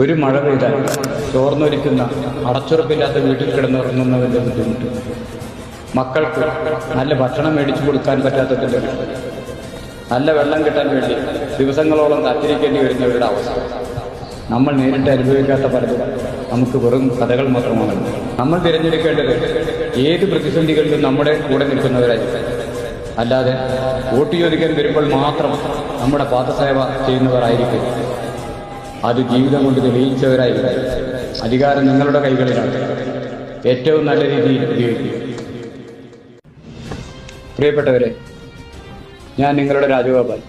ഒരു മഴ പെയ്താൽ ചോർന്നൊലിക്കുന്ന അടച്ചുറപ്പില്ലാത്ത വീട്ടിൽ കിടന്നുറങ്ങുന്നവൻ്റെ ബുദ്ധിമുട്ട്, മക്കൾക്ക് നല്ല ഭക്ഷണം മേടിച്ചു കൊടുക്കാൻ പറ്റാത്തതിൻ്റെ നല്ല വെള്ളം കിട്ടാൻ വേണ്ടി ദിവസങ്ങളോളം കാത്തിരിക്കേണ്ടി വരുന്നവരുടെ അവസ്ഥ, നമ്മൾ നേരിട്ട് അനുഭവിക്കാത്ത പലതും നമുക്ക് വെറും കഥകൾ മാത്രമാണ്. നമ്മൾ തിരഞ്ഞെടുക്കേണ്ടത് ഏത് പ്രതിസന്ധികളിലും നമ്മുടെ കൂടെ നിൽക്കുന്നവരായിരിക്കും, അല്ലാതെ വോട്ട് ചോദിക്കാൻ വരുമ്പോൾ മാത്രം നമ്മുടെ പാദസേവ ചെയ്യുന്നവരായിരിക്കും. അത് ജീവിതം കൊണ്ട് തെളിയിച്ചവരായിരിക്കും. അധികാരം നിങ്ങളുടെ കൈകളിലാണ്. ഏറ്റവും നല്ല രീതിയിൽ ഉപയോഗിക്കുക. പ്രിയപ്പെട്ടവരെ, ഞാൻ നിങ്ങളുടെ രാജഗോപാൽ.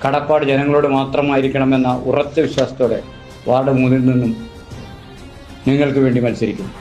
കടപ്പാട് ജനങ്ങളോട് മാത്രമായിരിക്കണമെന്ന ഉറച്ച വിശ്വാസത്തോടെ വാർഡ് 3 നിന്നും നിങ്ങൾക്ക് വേണ്ടി മത്സരിക്കുന്നു.